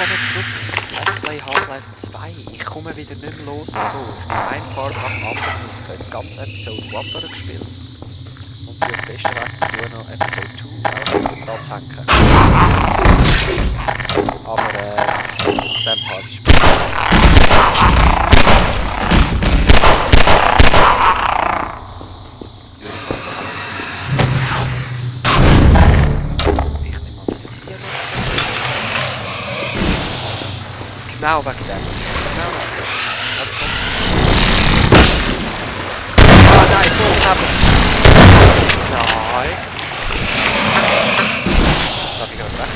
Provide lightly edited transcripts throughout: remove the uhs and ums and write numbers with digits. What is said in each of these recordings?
Willkommen zurück. Let's Play Half-Life 2. Ich komme wieder nicht mehr los davon. Ich nehme einen Part nach dem anderen. Ich habe jetzt die ganze Episode 1 durchgespielt. Und die besten Weg dazu noch Episode 2 auch dran zu hängen. Aber nach dem Part ist genau wegen dem. Genau wegen dem. Also komm. Ah nein, voll daneben. Nein. Das habe ich gerade recht.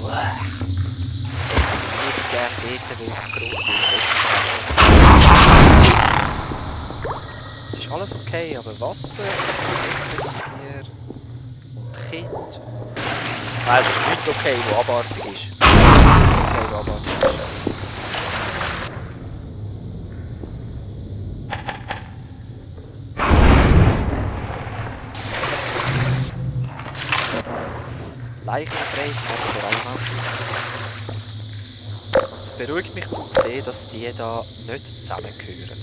Uah. Ich würde nicht gerne dort, weil es ein grosses Insekt ist. Es ist alles okay, aber Wasser, Tier und Kind. Nein, es ist nicht okay, wo abartig ist. Okay, wo abartig ist. Leichenfrei haben wir allem Schluss. Es beruhigt mich zu sehen, dass die da nicht zusammengehören.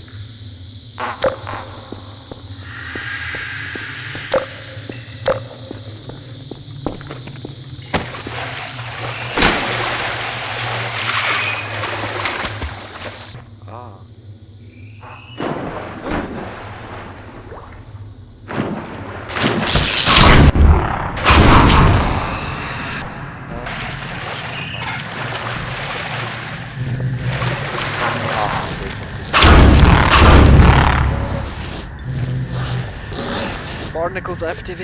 Barnacles FTV.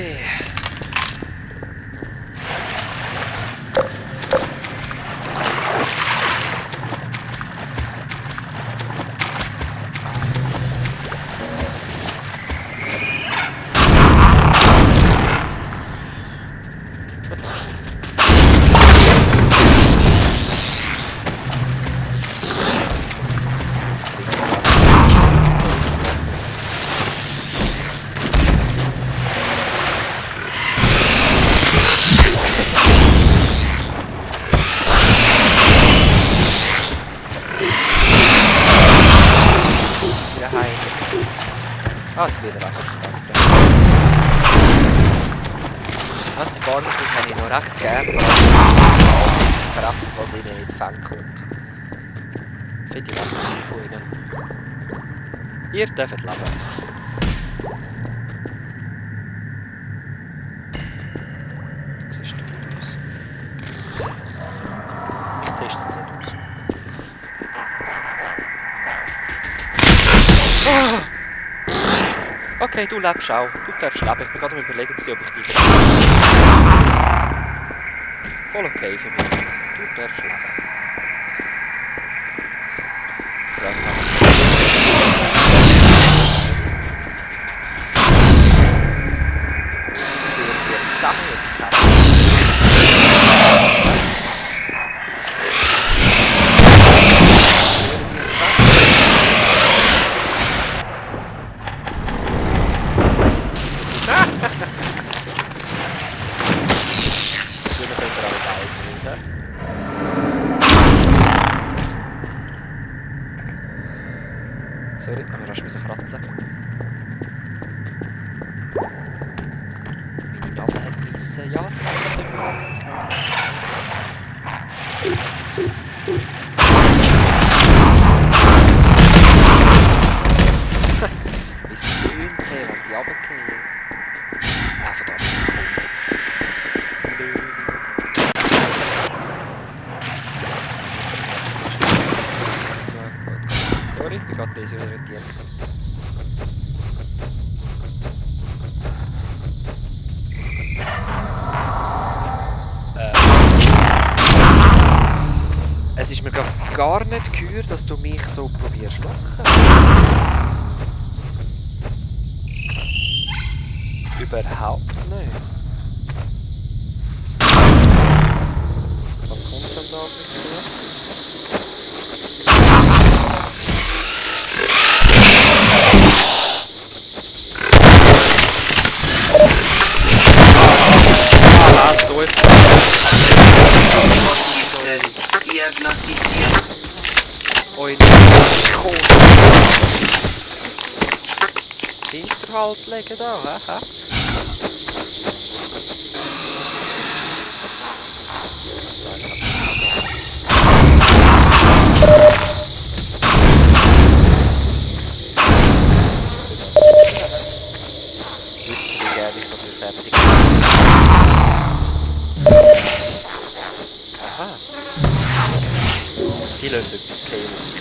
Ah, jetzt wieder weggefressen. Also die Barnacles habe ich noch recht gerne, vor allem wenn sie fressen, was ihnen in die Fänge kommt. Finde ich recht viel von ihnen. Ihr dürft leben. Du siehst gut aus. Ich teste es nicht aus. Oh! Okay, du lebst auch. Du darfst leben. Ich bin gerade am Überlegen, ob ich dich voll okay für mich. Du darfst leben. Sorry, aber rasch müssen kratzen. Meine Nase hat gebissen. Ja, es hat nicht mehr. Wie es tönt, wenn die runtergehen. Ah, verdammt. Sorry, ich bin gerade desorientiert. Es ist mir gar nicht gehört, dass du mich so probierst zu locken. Überhaupt nicht. Was kommt denn da auf mich zu? Hinterhalt legen da, hä? Was da eigentlich wisst ihr, wie gerne ich das wir fertig sind? Aha. Die lösen etwas K und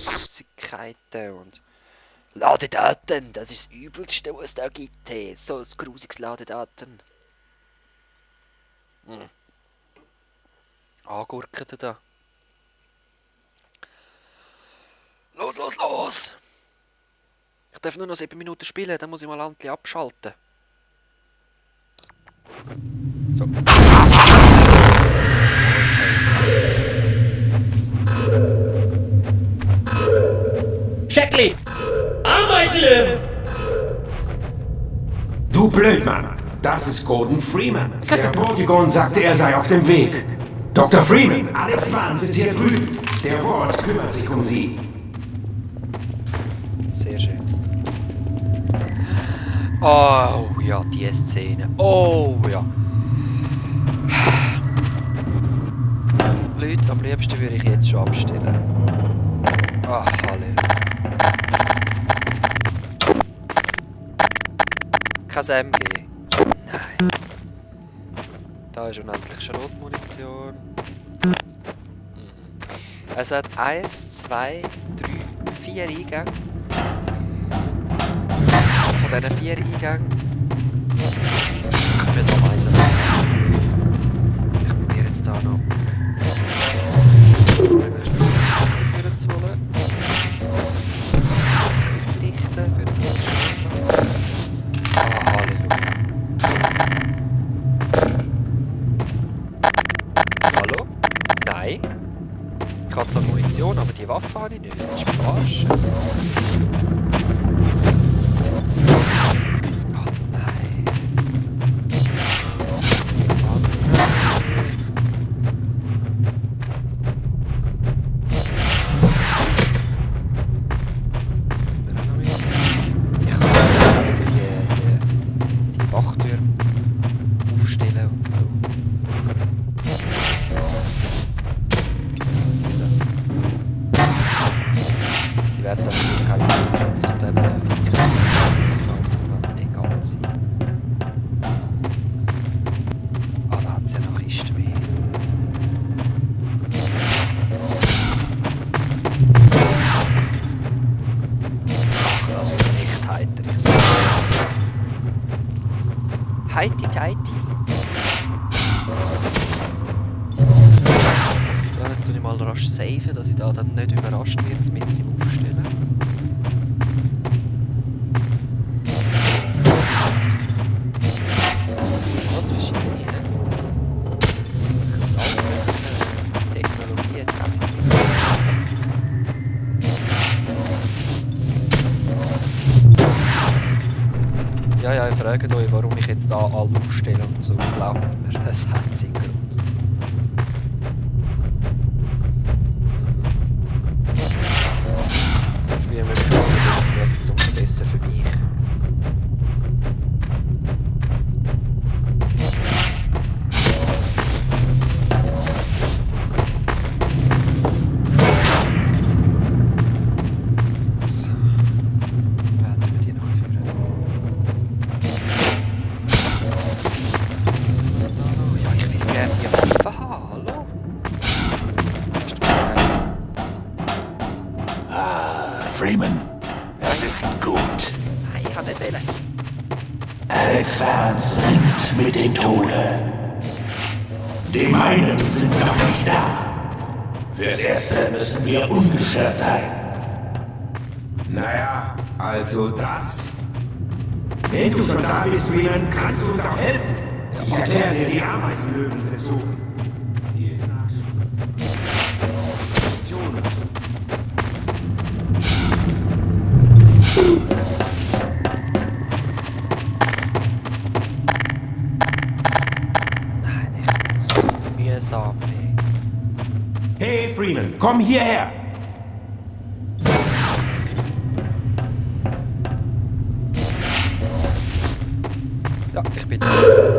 Flüssigkeiten und Ladedaten, das ist das Übelste, was es da gibt. Hey. So ein grusiges Ladedaten. Angurken da. Los! Ich darf nur noch 7 Minuten spielen, dann muss ich mal Landli abschalten. So. Shackley! Ameisenlöwe! Du Blödmann, das ist Gordon Freeman. Der Vortigon sagte, er sei auf dem Weg. Dr. Freeman, Alex Vance ist hier drüben. Der Ward kümmert sich um Sie. Sehr schön. Oh ja, die Szene. Oh ja. Leute, am liebsten würde ich jetzt schon abstellen. Ach, Halleluja. Kein MG. Nein. Da ist unendlich Schrotmunition. Es hat 1, 2, 3, 4 Eingänge. Von diesen 4 Eingängen können wir noch eins rein. Ich probiere jetzt da noch. Ich zu holen. Richten für den Fußschlag. Ah, Halleluja. Hallo? Nein. Ich habe zwar Munition, aber die Waffe habe ich nicht. Das ist verarschen. Oh nein. Die Wachtürme aufstellen und so. Die werden dann keine Botschaft von diesen Viechern. Das wird egal sein. Ah, da hat es ja noch Kisten mehr. Ach, das wird echt heiter. Ich sage. Heiti-teiti. So, dann tue ich mal rasch saven, dass ich da dann nicht überrascht werde mit dem Aufstellen. Das sind alles verschiedene. Ich muss alle möglichen Technologien zusammen. Ja, ihr fragt euch, warum ich jetzt da alle aufstelle und so. Glaubt mir, das hat seinen Grund. So früh wie möglich ist die jetzt umso besser für mich. So. Werden wir die noch führen. Ja, ich will gerne die Waffe haben, hallo? Freeman, das ist gut. Nein, ich kann nicht wählen. Alex Vance ringt mit dem Tode. Die meinen sind noch nicht da. Fürs Erste müssen wir ungestört sein. Naja, also das. Wenn du schon da bist, Freeman, kannst du uns auch helfen. Ich erkläre dir die Ameisenlöwen-Sensoren. Hier ist Nachschub. Positionen. Freeman, komm hierher! Ja, ich bin da.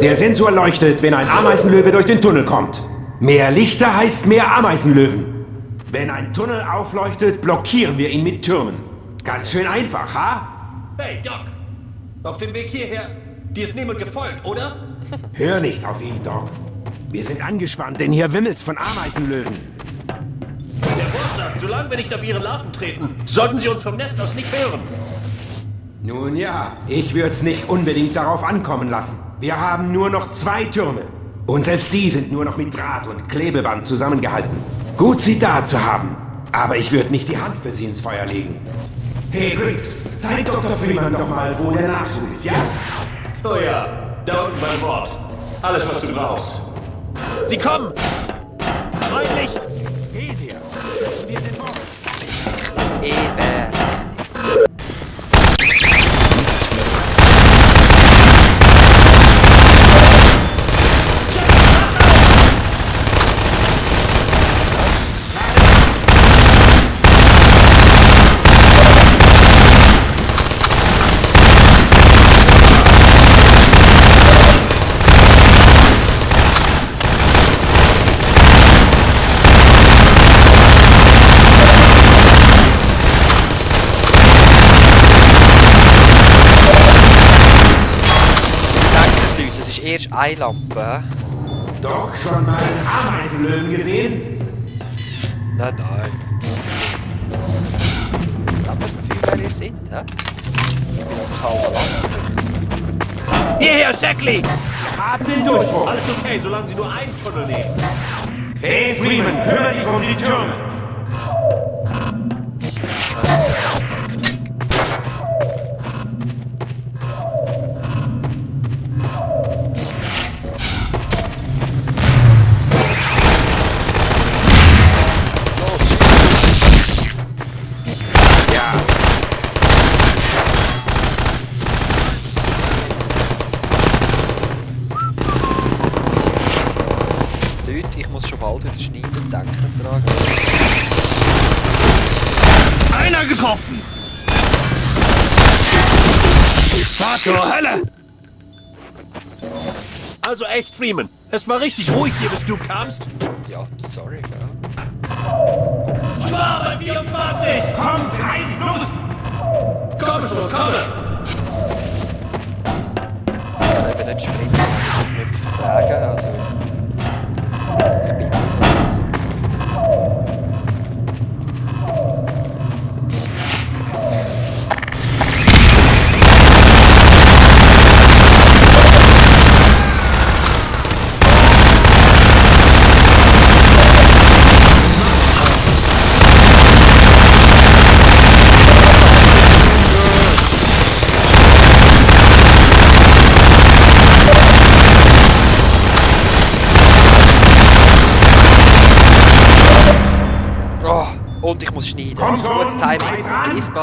Der Sensor leuchtet, wenn ein Ameisenlöwe durch den Tunnel kommt. Mehr Lichter heißt mehr Ameisenlöwen. Wenn ein Tunnel aufleuchtet, blockieren wir ihn mit Türmen. Ganz schön einfach, ha? Hey, Doc! Auf dem Weg hierher, dir ist niemand gefolgt, oder? Hör nicht auf ihn, Doc. Wir sind angespannt, denn hier wimmelt's von Ameisenlöwen. Der Wort sagt, solange wir nicht auf ihre Larven treten, sollten sie uns vom Nest aus nicht hören. Nun ja, ich würde es nicht unbedingt darauf ankommen lassen. Wir haben nur noch 2 Türme. Und selbst die sind nur noch mit Draht und Klebeband zusammengehalten. Gut, sie da zu haben. Aber ich würde nicht die Hand für sie ins Feuer legen. Hey, Griggs, zeig Dr. Freeman doch mal, wo der Nachschub ist, ja? Oh ja, da unten beim Wort. Alles, was du brauchst. Sie kommen! Mein Licht! Geh dir! Wir den Wort. Eben. Erst eine Lampe. Doch schon mal einen Ameisenlöwen gesehen? Nein, nein. Was haben wir so viel, wer ihr seid, hä? Ich bin auf das halbe Land. Hierher, Shackley! Haben den Durchbruch! Alles okay, solange sie nur einen Tunnel nehmen. Hey, Freeman, kümmere dich um die Türme! Ich muss schon bald wieder schneiden, denken dran. Einer getroffen! Fahr zur Hölle! Also echt, Freeman, es war richtig ruhig hier, bis du kamst. Ja, sorry, gell? Schwarm bei 24! Komm, rein, los! Komm schon, komme! Ich kann eben nicht springen, ich kann etwas tragen, also... Ich bin jetzt einfach so. Und ich muss schneiden. Komm schon, Gutes Timing. bleib dran. Bis bald.